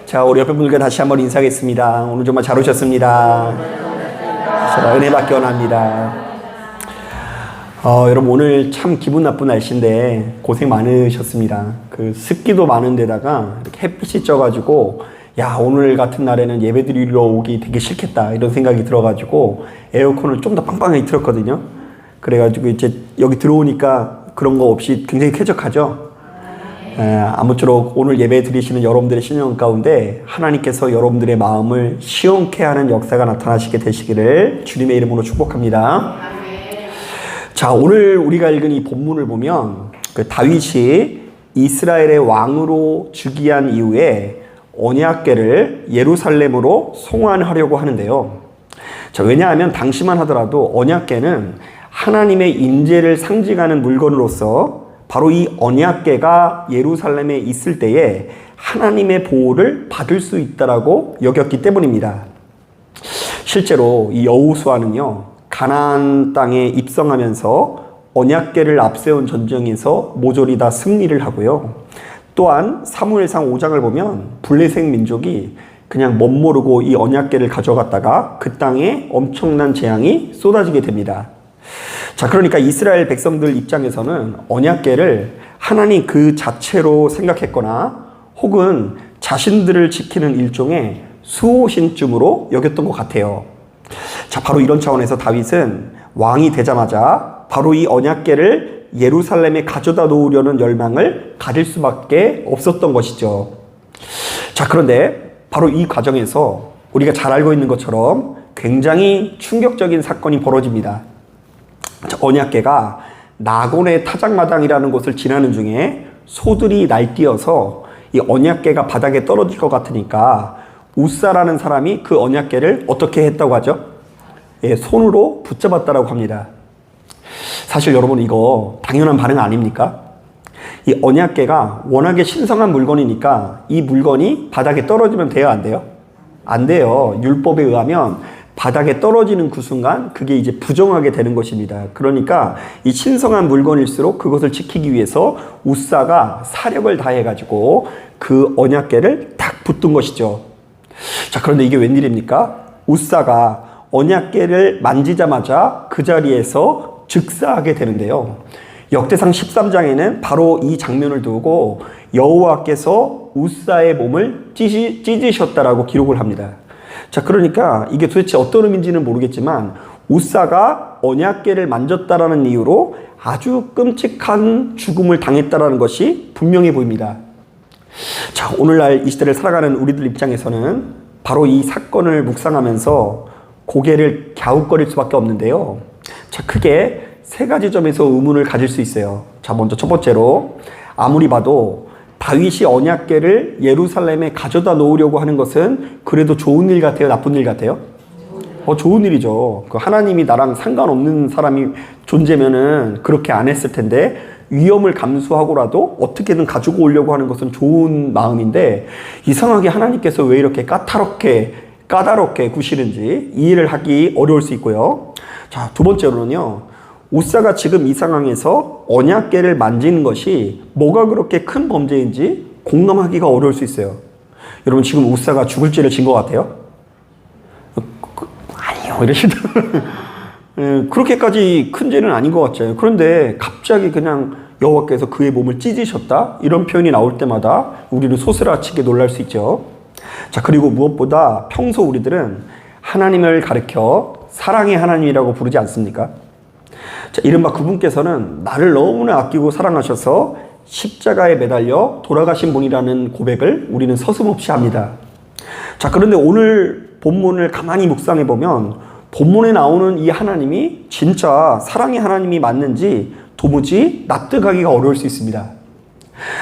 자, 우리 옆에 분들과 다시 한번 인사하겠습니다. 오늘 정말 잘 오셨습니다. 제가 은혜 받기 원합니다. 여러분, 오늘 참 기분 나쁜 날씨인데 고생 많으셨습니다. 그 습기도 많은 데다가 이렇게 햇빛이 쪄가지고 야, 오늘 같은 날에는 예배 드리러 오기 되게 싫겠다 이런 생각이 들어가지고 에어컨을 좀 더 빵빵하게 틀었거든요. 그래가지고 이제 여기 들어오니까 그런 거 없이 굉장히 쾌적하죠. 아무쪼록 오늘 예배 드리시는 여러분들의 신령 가운데 하나님께서 여러분들의 마음을 시원케 하는 역사가 나타나시게 되시기를 주님의 이름으로 축복합니다. 자, 오늘 우리가 읽은 이 본문을 보면 그 다윗이 이스라엘의 왕으로 즉위한 이후에 언약궤를 예루살렘으로 송환하려고 하는데요. 자, 왜냐하면 당시만 하더라도 언약궤는 하나님의 인재를 상징하는 물건으로서 바로 이 언약궤가 예루살렘에 있을 때에 하나님의 보호를 받을 수 있다라고 여겼기 때문입니다. 실제로 이 여호수아는요, 가나안 땅에 입성하면서 언약궤를 앞세운 전쟁에서 모조리 다 승리를 하고요. 또한 사무엘상 5장을 보면 블레셋 민족이 그냥 멋모르고 이 언약궤를 가져갔다가 그 땅에 엄청난 재앙이 쏟아지게 됩니다. 자, 그러니까 이스라엘 백성들 입장에서는 언약궤를 하나님 그 자체로 생각했거나 혹은 자신들을 지키는 일종의 수호신쯤으로 여겼던 것 같아요. 자, 바로 이런 차원에서 다윗은 왕이 되자마자 바로 이 언약궤를 예루살렘에 가져다 놓으려는 열망을 가질 수밖에 없었던 것이죠. 자, 그런데 바로 이 과정에서 우리가 잘 알고 있는 것처럼 굉장히 충격적인 사건이 벌어집니다. 언약궤가 나곤의 타작마당이라는 곳을 지나는 중에 소들이 날뛰어서 이 언약궤가 바닥에 떨어질 것 같으니까 우사라는 사람이 그 언약궤를 어떻게 했다고 하죠? 손으로 붙잡았다라고 합니다. 사실 여러분, 이거 당연한 반응 아닙니까? 이 언약궤가 워낙에 신성한 물건이니까 이 물건이 바닥에 떨어지면 돼요, 안 돼요? 안 돼요. 율법에 의하면 바닥에 떨어지는 그 순간 그게 이제 부정하게 되는 것입니다. 그러니까 이 신성한 물건일수록 그것을 지키기 위해서 우사가 사력을 다해가지고 그 언약궤를 딱 붙든 것이죠. 자, 그런데 이게 웬일입니까? 우사가 언약궤를 만지자마자 그 자리에서 즉사하게 되는데요. 역대상 13장에는 바로 이 장면을 두고 여호와께서 우사의 몸을 찢으셨다라고 기록을 합니다. 자, 그러니까 이게 도대체 어떤 의미인지는 모르겠지만 우사가 언약궤를 만졌다라는 이유로 아주 끔찍한 죽음을 당했다라는 것이 분명해 보입니다. 자, 오늘날 이 시대를 살아가는 우리들 입장에서는 바로 이 사건을 묵상하면서 고개를 갸웃거릴 수밖에 없는데요. 자, 크게 세 가지 점에서 의문을 가질 수 있어요. 자, 먼저 첫 번째로 아무리 봐도 다윗이 언약궤를 예루살렘에 가져다 놓으려고 하는 것은 그래도 좋은 일 같아요? 나쁜 일 같아요? 좋은 일이죠. 그 하나님이 나랑 상관없는 사람이 존재면은 그렇게 안 했을 텐데 위험을 감수하고라도 어떻게든 가지고 오려고 하는 것은 좋은 마음인데 이상하게 하나님께서 왜 이렇게 까다롭게 구시는지 이해를 하기 어려울 수 있고요. 자, 두 번째로는요, 우사가 지금 이 상황에서 언약궤를 만지는 것이 뭐가 그렇게 큰 범죄인지 공감하기가 어려울 수 있어요. 여러분, 지금 우사가 죽을 죄를 진 것 같아요? 아니요, 이러시더라고요. 그렇게까지 큰 죄는 아닌 것 같죠. 그런데 갑자기 그냥 여호와께서 그의 몸을 찢으셨다? 이런 표현이 나올 때마다 우리는 소스라치게 놀랄 수 있죠. 자, 그리고 무엇보다 평소 우리들은 하나님을 가리켜 사랑의 하나님이라고 부르지 않습니까? 자, 이른바 그분께서는 나를 너무나 아끼고 사랑하셔서 십자가에 매달려 돌아가신 분이라는 고백을 우리는 서슴없이 합니다. 자, 그런데 오늘 본문을 가만히 묵상해 보면 본문에 나오는 이 하나님이 진짜 사랑의 하나님이 맞는지 도무지 납득하기가 어려울 수 있습니다.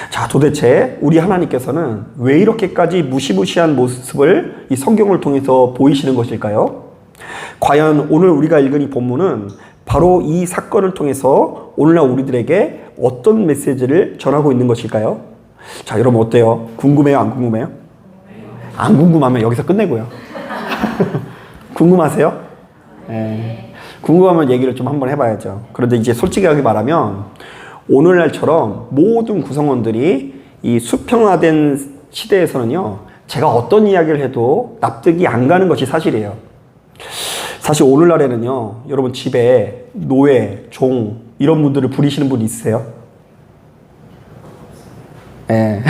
자, 도대체 우리 하나님께서는 왜 이렇게까지 무시무시한 모습을 이 성경을 통해서 보이시는 것일까요? 과연 오늘 우리가 읽은 이 본문은 바로 이 사건을 통해서 오늘날 우리들에게 어떤 메시지를 전하고 있는 것일까요? 자, 여러분 어때요? 궁금해요? 안 궁금해요? 안 궁금하면 여기서 끝내고요. 궁금하세요? 네. 궁금하면 얘기를 좀 한번 해봐야죠. 그런데 이제 솔직하게 말하면 오늘날처럼 모든 구성원들이 이 수평화된 시대에서는요, 제가 어떤 이야기를 해도 납득이 안 가는 것이 사실이에요. 사실 오늘날에는요, 여러분 집에 노예, 종 이런 분들을 부리시는 분 있으세요? 예.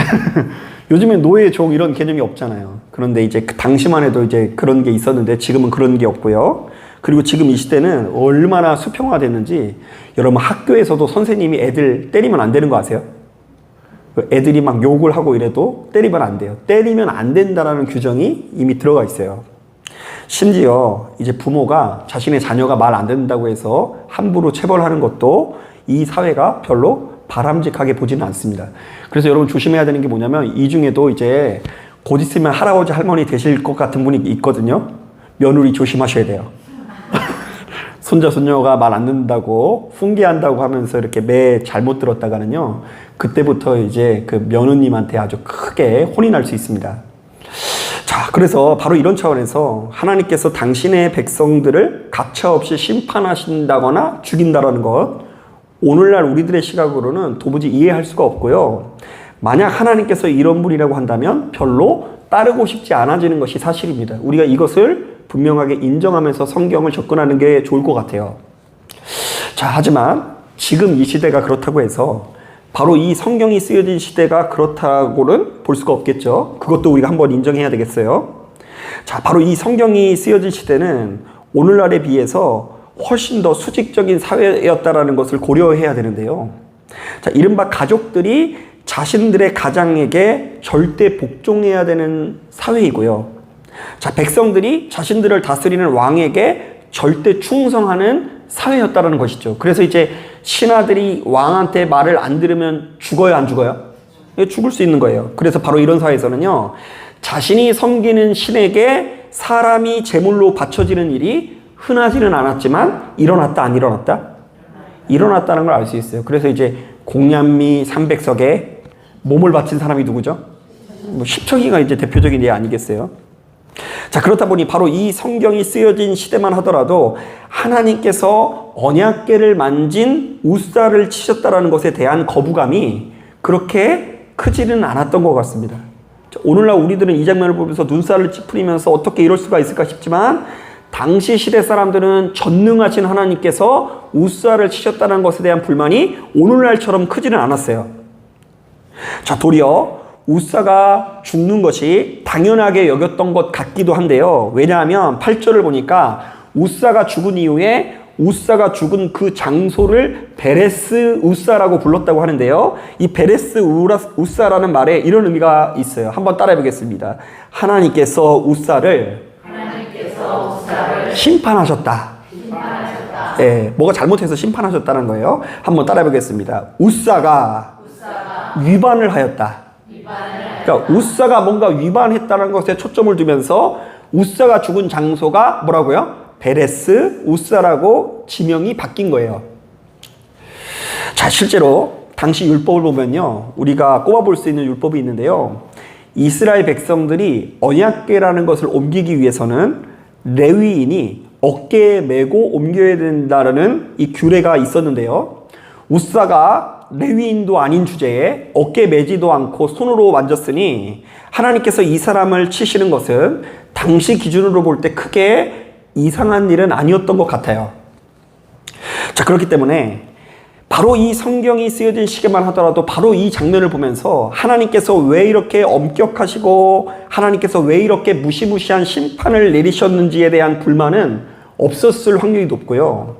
요즘엔 노예, 종 이런 개념이 없잖아요. 그런데 이제 그 당시만 해도 이제 그런 게 있었는데 지금은 그런 게 없고요. 그리고 지금 이 시대는 얼마나 수평화됐는지 여러분 학교에서도 선생님이 애들 때리면 안 되는 거 아세요? 애들이 막 욕을 하고 이래도 때리면 안 돼요. 때리면 안 된다라는 규정이 이미 들어가 있어요. 심지어 이제 부모가 자신의 자녀가 말 안 듣는다고 해서 함부로 체벌하는 것도 이 사회가 별로 바람직하게 보지는 않습니다. 그래서 여러분 조심해야 되는 게 뭐냐면 이 중에도 이제 곧 있으면 할아버지 할머니 되실 것 같은 분이 있거든요. 며느리 조심하셔야 돼요. 손자 손녀가 말 안 듣는다고 훈계한다고 하면서 이렇게 매 잘못 들었다가는요, 그때부터 이제 그 며느님한테 아주 크게 혼이 날 수 있습니다. 자, 그래서 바로 이런 차원에서 하나님께서 당신의 백성들을 가차없이 심판하신다거나 죽인다라는 것, 오늘날 우리들의 시각으로는 도무지 이해할 수가 없고요. 만약 하나님께서 이런 분이라고 한다면 별로 따르고 싶지 않아지는 것이 사실입니다. 우리가 이것을 분명하게 인정하면서 성경을 접근하는 게 좋을 것 같아요. 자, 하지만 지금 이 시대가 그렇다고 해서 바로 이 성경이 쓰여진 시대가 그렇다고는 볼 수가 없겠죠. 그것도 우리가 한번 인정해야 되겠어요. 자, 바로 이 성경이 쓰여진 시대는 오늘날에 비해서 훨씬 더 수직적인 사회였다라는 것을 고려해야 되는데요. 자, 이른바 가족들이 자신들의 가장에게 절대 복종해야 되는 사회이고요. 자, 백성들이 자신들을 다스리는 왕에게 절대 충성하는 사회였다라는 것이죠. 그래서 이제 신하들이 왕한테 말을 안 들으면 죽어요, 안 죽어요? 죽을 수 있는 거예요. 그래서 바로 이런 사회에서는요, 자신이 섬기는 신에게 사람이 제물로 바쳐지는 일이 흔하지는 않았지만 일어났다, 안 일어났다? 일어났다는 걸 알 수 있어요. 그래서 이제 공양미 300석에 몸을 바친 사람이 누구죠? 뭐 십척이가 이제 대표적인 예 아니겠어요? 자, 그렇다 보니 바로 이 성경이 쓰여진 시대만 하더라도 하나님께서 언약궤를 만진 우사를 치셨다라는 것에 대한 거부감이 그렇게 크지는 않았던 것 같습니다. 오늘날 우리들은 이 장면을 보면서 눈살을 찌푸리면서 어떻게 이럴 수가 있을까 싶지만 당시 시대 사람들은 전능하신 하나님께서 우사를 치셨다는 것에 대한 불만이 오늘날처럼 크지는 않았어요. 자, 도리어 우사가 죽는 것이 당연하게 여겼던 것 같기도 한데요. 왜냐하면 8절을 보니까 우사가 죽은 이후에 우사가 죽은 그 장소를 베레스 우사라고 불렀다고 하는데요. 이 베레스 우사라는 말에 이런 의미가 있어요. 한번 따라해 보겠습니다. 하나님께서 우사를 심판하셨다. 예, 뭐가 잘못해서 심판하셨다는 거예요. 한번 따라해 보겠습니다. 우사가 위반을 하였다. 그러니까 우사가 뭔가 위반했다는 것에 초점을 두면서 우사가 죽은 장소가 뭐라고요? 베레스 우사라고 지명이 바뀐 거예요. 자, 실제로 당시 율법을 보면요, 우리가 꼽아볼 수 있는 율법이 있는데요, 이스라엘 백성들이 언약궤라는 것을 옮기기 위해서는 레위인이 어깨에 메고 옮겨야 된다는 이 규례가 있었는데요, 우사가 레위인도 아닌 주제에 어깨 매지도 않고 손으로 만졌으니 하나님께서 이 사람을 치시는 것은 당시 기준으로 볼 때 크게 이상한 일은 아니었던 것 같아요. 자, 그렇기 때문에 바로 이 성경이 쓰여진 시기만 하더라도 바로 이 장면을 보면서 하나님께서 왜 이렇게 엄격하시고 하나님께서 왜 이렇게 무시무시한 심판을 내리셨는지에 대한 불만은 없었을 확률이 높고요.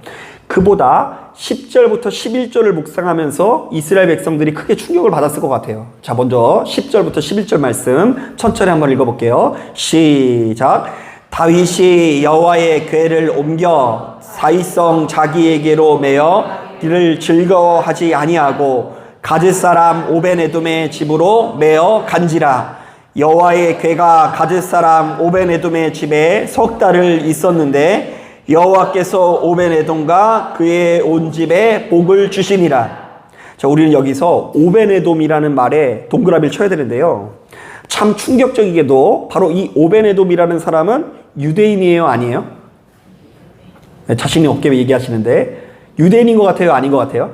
그보다 10절부터 11절을 묵상하면서 이스라엘 백성들이 크게 충격을 받았을 것 같아요. 자, 먼저 10절부터 11절 말씀 천천히 한번 읽어볼게요. 시작. 다윗이 여호와의 궤를 옮겨 사이성 자기에게로 메어 이를 즐거워하지 아니하고 가즈 사람 오벤에돔의 집으로 메어 간지라. 여호와의 궤가 가즈 사람 오벤에돔의 집에 석 달을 있었는데 여호와께서 오벤에돔과 그의 온 집에 복을 주시니라. 자, 우리는 여기서 오벤에돔이라는 말에 동그라미를 쳐야 되는데요, 참 충격적이게도 바로 이 오벤에돔이라는 사람은 유대인이에요, 아니에요? 네, 자신이 어깨 얘기하시는데 유대인인 것 같아요, 아닌 것 같아요?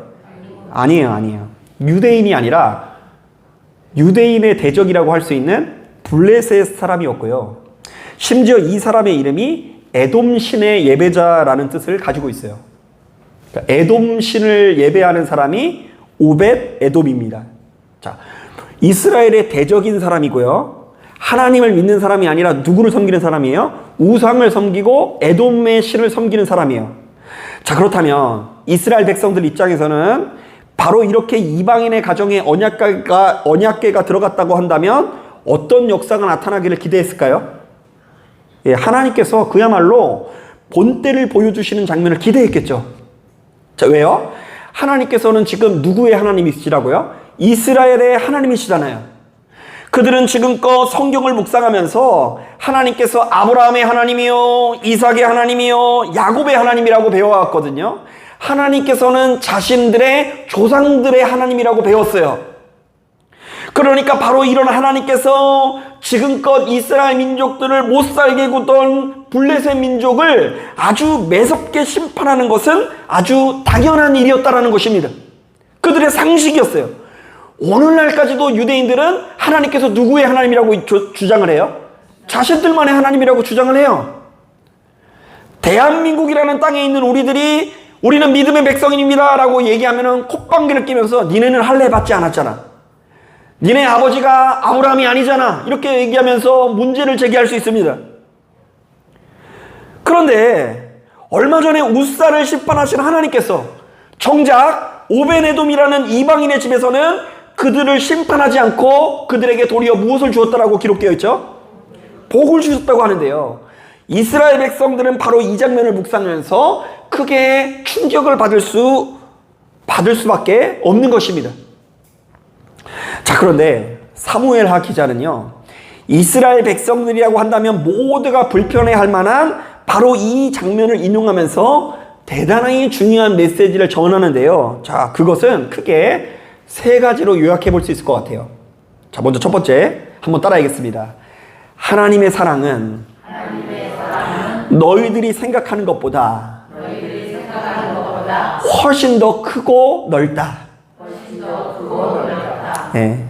아니에요. 유대인이 아니라 유대인의 대적이라고 할 수 있는 블레셋 사람이었고요. 심지어 이 사람의 이름이 에돔 신의 예배자라는 뜻을 가지고 있어요. 그러니까 에돔 신을 예배하는 사람이 오벳 에돔입니다. 자, 이스라엘의 대적인 사람이고요. 하나님을 믿는 사람이 아니라 누구를 섬기는 사람이에요? 우상을 섬기고 에돔의 신을 섬기는 사람이에요. 자, 그렇다면 이스라엘 백성들 입장에서는 바로 이렇게 이방인의 가정에 언약궤가 들어갔다고 한다면 어떤 역사가 나타나기를 기대했을까요? 예, 하나님께서 그야말로 본때를 보여주시는 장면을 기대했겠죠. 자, 왜요? 하나님께서는 지금 누구의 하나님이시라고요? 이스라엘의 하나님이시잖아요. 그들은 지금껏 성경을 묵상하면서 하나님께서 아브라함의 하나님이요, 이삭의 하나님이요, 야곱의 하나님이라고 배워왔거든요. 하나님께서는 자신들의 조상들의 하나님이라고 배웠어요. 그러니까 바로 이런 하나님께서 지금껏 이스라엘 민족들을 못살게 굽던 블레셋 민족을 아주 매섭게 심판하는 것은 아주 당연한 일이었다라는 것입니다. 그들의 상식이었어요. 오늘날까지도 유대인들은 하나님께서 누구의 하나님이라고 주장을 해요? 자신들만의 하나님이라고 주장을 해요. 대한민국이라는 땅에 있는 우리는 믿음의 백성입니다 라고 얘기하면 콧방귀를 끼면서 니네는 할례 받지 않았잖아, 니네 아버지가 아브라함이 아니잖아, 이렇게 얘기하면서 문제를 제기할 수 있습니다. 그런데 얼마 전에 우사를 심판하신 하나님께서 정작 오벤에돔이라는 이방인의 집에서는 그들을 심판하지 않고 그들에게 도리어 무엇을 주었다라고 기록되어 있죠? 복을 주셨다고 하는데요. 이스라엘 백성들은 바로 이 장면을 묵상하면서 크게 충격을 받을 수밖에 없는 것입니다. 자, 그런데 사무엘하 기자는요, 이스라엘 백성들이라고 한다면 모두가 불편해할 만한 바로 이 장면을 인용하면서 대단히 중요한 메시지를 전하는데요. 자, 그것은 크게 세 가지로 요약해 볼 수 있을 것 같아요. 자, 먼저 첫 번째, 한번 따라하겠습니다. 하나님의 사랑은 너희들이 생각하는 것보다 훨씬 더 크고 넓다. 네.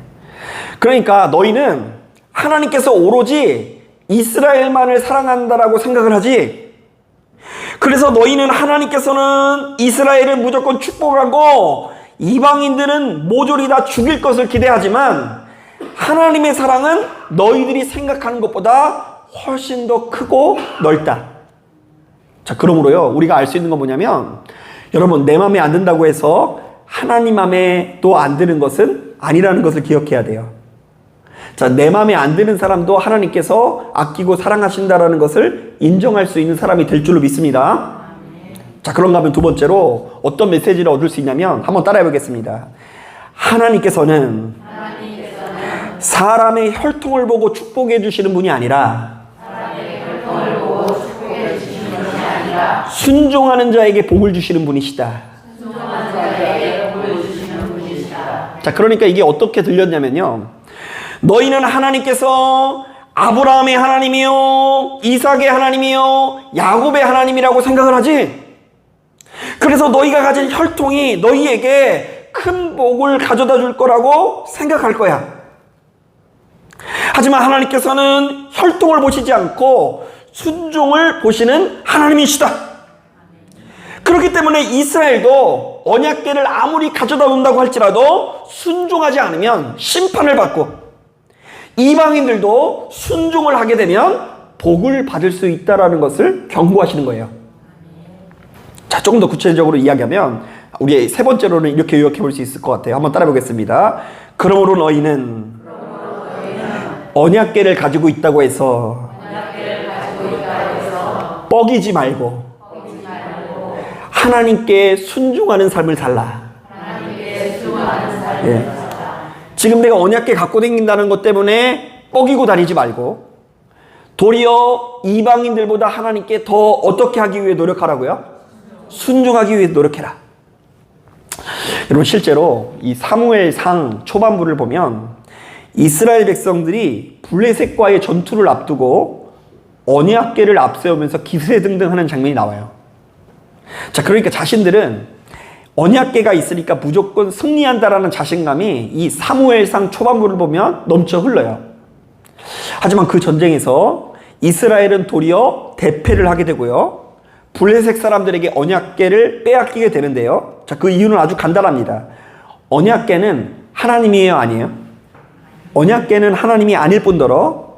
그러니까 너희는 하나님께서 오로지 이스라엘만을 사랑한다라고 생각을 하지, 그래서 너희는 하나님께서는 이스라엘을 무조건 축복하고 이방인들은 모조리 다 죽일 것을 기대하지만 하나님의 사랑은 너희들이 생각하는 것보다 훨씬 더 크고 넓다. 자, 그러므로요, 우리가 알 수 있는 건 뭐냐면, 여러분, 내 마음에 안 든다고 해서 하나님 마음에 또 안 드는 것은 아니라는 것을 기억해야 돼요. 자, 내 마음에 안 드는 사람도 하나님께서 아끼고 사랑하신다라는 것을 인정할 수 있는 사람이 될 줄로 믿습니다. 자, 그런가 하면 두 번째로 어떤 메시지를 얻을 수 있냐면, 한번 따라해 보겠습니다. 하나님께서는 사람의 혈통을 보고 축복해 주시는 분이 아니라 순종하는 자에게 복을 주시는 분이시다. 자, 그러니까 이게 어떻게 들렸냐면요, 너희는 하나님께서 아브라함의 하나님이요, 이삭의 하나님이요, 야곱의 하나님이라고 생각을 하지, 그래서 너희가 가진 혈통이 너희에게 큰 복을 가져다 줄 거라고 생각할 거야. 하지만 하나님께서는 혈통을 보시지 않고 순종을 보시는 하나님이시다. 그렇기 때문에 이스라엘도 언약궤를 아무리 가져다 놓는다고 할지라도 순종하지 않으면 심판을 받고, 이방인들도 순종을 하게 되면 복을 받을 수 있다는 것을 경고하시는 거예요. 자, 조금 더 구체적으로 이야기하면 우리 세 번째로는 이렇게 요약해 볼 수 있을 것 같아요. 한번 따라 보겠습니다. 그러므로 너희는 언약궤를 가지고 있다고 해서 뻐기지 말고 하나님께 순종하는 삶을 살라. 예. 지금 내가 언약궤 갖고 다닌다는 것 때문에 뻐기고 다니지 말고 도리어 이방인들보다 하나님께 더 어떻게 하기 위해 노력하라고요? 순종하기 위해 노력해라. 여러분, 실제로 이 사무엘상 초반부를 보면 이스라엘 백성들이 블레셋과의 전투를 앞두고 언약궤를 앞세우면서 기세등등하는 장면이 나와요. 자, 그러니까 자신들은 언약궤가 있으니까 무조건 승리한다라는 자신감이 이 사무엘상 초반부를 보면 넘쳐 흘러요. 하지만 그 전쟁에서 이스라엘은 도리어 대패를 하게 되고요. 블레셋 사람들에게 언약궤를 빼앗기게 되는데요. 자, 그 이유는 아주 간단합니다. 언약궤는 하나님이에요, 아니에요? 언약궤는 하나님이 아닐 뿐더러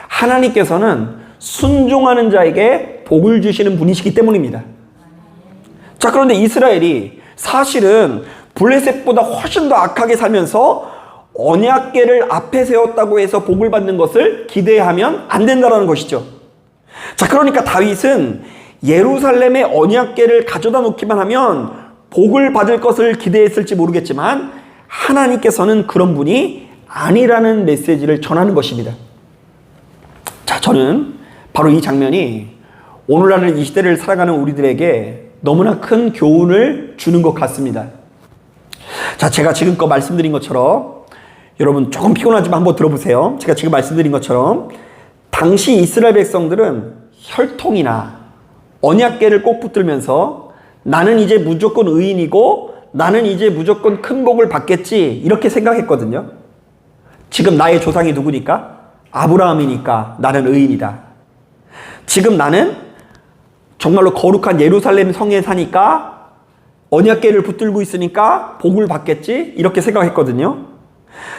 하나님께서는 순종하는 자에게 복을 주시는 분이시기 때문입니다. 자, 그런데 이스라엘이 사실은 블레셋보다 훨씬 더 악하게 살면서 언약궤를 앞에 세웠다고 해서 복을 받는 것을 기대하면 안 된다는 것이죠. 자, 그러니까 다윗은 예루살렘에 언약궤를 가져다 놓기만 하면 복을 받을 것을 기대했을지 모르겠지만 하나님께서는 그런 분이 아니라는 메시지를 전하는 것입니다. 자, 저는 바로 이 장면이 오늘날 이 시대를 살아가는 우리들에게 너무나 큰 교훈을 주는 것 같습니다. 자, 제가 지금껏 말씀드린 것처럼 여러분 조금 피곤하지만 한번 들어보세요. 제가 지금 말씀드린 것처럼 당시 이스라엘 백성들은 혈통이나 언약궤를 꼭 붙들면서 나는 이제 무조건 의인이고 나는 이제 무조건 큰 복을 받겠지 이렇게 생각했거든요. 지금 나의 조상이 누구니까? 아브라함이니까 나는 의인이다. 지금 나는 정말로 거룩한 예루살렘 성에 사니까 언약궤를 붙들고 있으니까 복을 받겠지 이렇게 생각했거든요.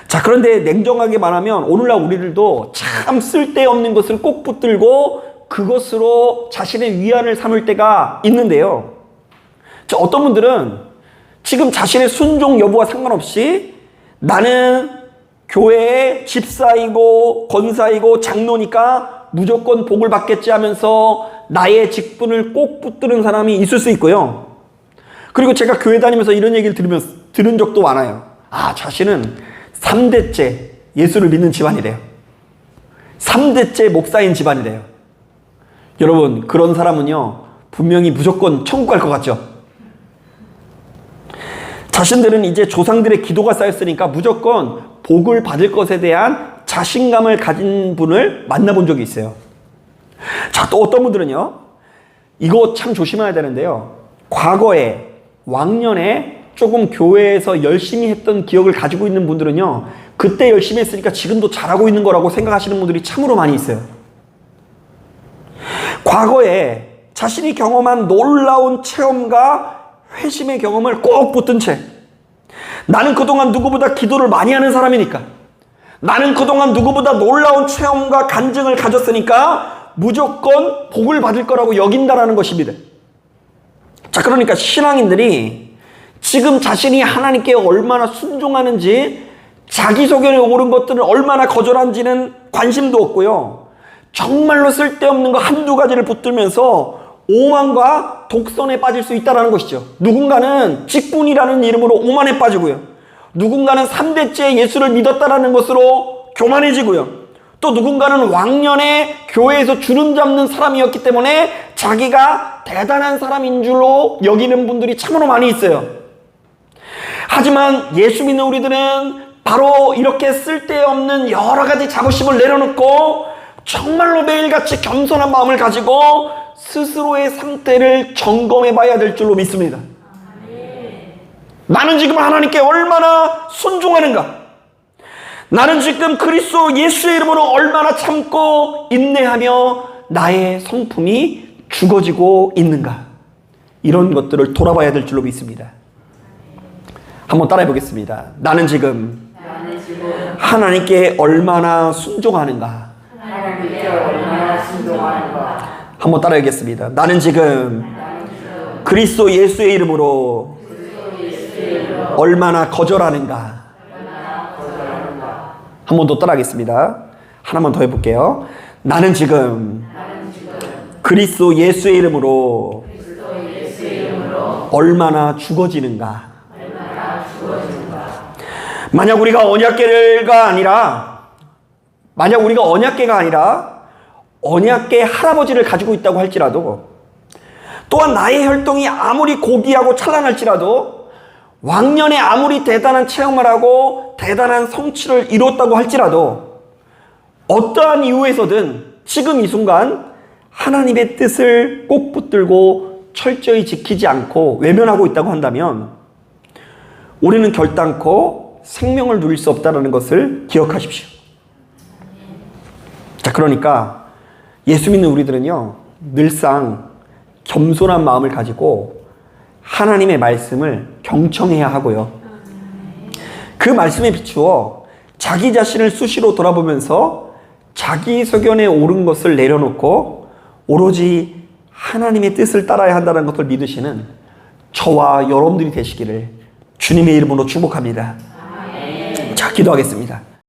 자, 그런데 냉정하게 말하면 오늘날 우리들도 참 쓸데없는 것을 꼭 붙들고 그것으로 자신의 위안을 삼을 때가 있는데요. 자, 어떤 분들은 지금 자신의 순종 여부와 상관없이 나는 교회의 집사이고 권사이고 장로니까 무조건 복을 받겠지 하면서 나의 직분을 꼭 붙드는 사람이 있을 수 있고요. 그리고 제가 교회 다니면서 이런 얘기를 들은 적도 많아요. 아, 자신은 3대째 예수를 믿는 집안이래요. 3대째 목사인 집안이래요. 여러분, 그런 사람은요 분명히 무조건 천국 갈 것 같죠? 자신들은 이제 조상들의 기도가 쌓였으니까 무조건 복을 받을 것에 대한 자신감을 가진 분을 만나본 적이 있어요. 자, 또 어떤 분들은요, 이거 참 조심해야 되는데요, 과거에 왕년에 조금 교회에서 열심히 했던 기억을 가지고 있는 분들은요, 그때 열심히 했으니까 지금도 잘하고 있는 거라고 생각하시는 분들이 참으로 많이 있어요. 과거에 자신이 경험한 놀라운 체험과 회심의 경험을 꼭 붙든 채 나는 그동안 누구보다 기도를 많이 하는 사람이니까, 나는 그동안 누구보다 놀라운 체험과 간증을 가졌으니까 무조건 복을 받을 거라고 여긴다라는 것입니다. 자, 그러니까 신앙인들이 지금 자신이 하나님께 얼마나 순종하는지, 자기소견에 옳은 것들을 얼마나 거절한지는 관심도 없고요, 정말로 쓸데없는 거 한두 가지를 붙들면서 오만과 독선에 빠질 수 있다는 것이죠. 누군가는 직분이라는 이름으로 오만에 빠지고요, 누군가는 3대째 예수를 믿었다라는 것으로 교만해지고요, 또 누군가는 왕년에 교회에서 주름 잡는 사람이었기 때문에 자기가 대단한 사람인 줄로 여기는 분들이 참으로 많이 있어요. 하지만 예수 믿는 우리들은 바로 이렇게 쓸데없는 여러 가지 자부심을 내려놓고 정말로 매일같이 겸손한 마음을 가지고 스스로의 상태를 점검해 봐야 될 줄로 믿습니다. 나는 지금 하나님께 얼마나 순종하는가? 나는 지금 그리스도 예수의 이름으로 얼마나 참고 인내하며 나의 성품이 죽어지고 있는가? 이런 것들을 돌아봐야 될 줄로 믿습니다. 한번 따라해 보겠습니다. 나는 지금 하나님께 얼마나 순종하는가? 한번 따라하겠습니다. 나는 지금 그리스도 예수의 이름으로 얼마나 거절하는가? 한 번 더 따라하겠습니다. 하나만 더 해볼게요. 나는 지금 그리스도 예수의 이름으로 얼마나 죽어지는가? 만약 우리가 언약궤가 아니라 언약궤 할아버지를 가지고 있다고 할지라도, 또한 나의 혈통이 아무리 고귀하고 찬란할지라도, 왕년에 아무리 대단한 체험을 하고 대단한 성취를 이뤘다고 할지라도, 어떠한 이유에서든 지금 이 순간 하나님의 뜻을 꼭 붙들고 철저히 지키지 않고 외면하고 있다고 한다면 우리는 결단코 생명을 누릴 수 없다는 것을 기억하십시오. 자, 그러니까 예수 믿는 우리들은요, 늘상 겸손한 마음을 가지고 하나님의 말씀을 경청해야 하고요. 그 말씀에 비추어 자기 자신을 수시로 돌아보면서 자기 소견에 옳은 것을 내려놓고 오로지 하나님의 뜻을 따라야 한다는 것을 믿으시는 저와 여러분들이 되시기를 주님의 이름으로 축복합니다. 자, 기도하겠습니다.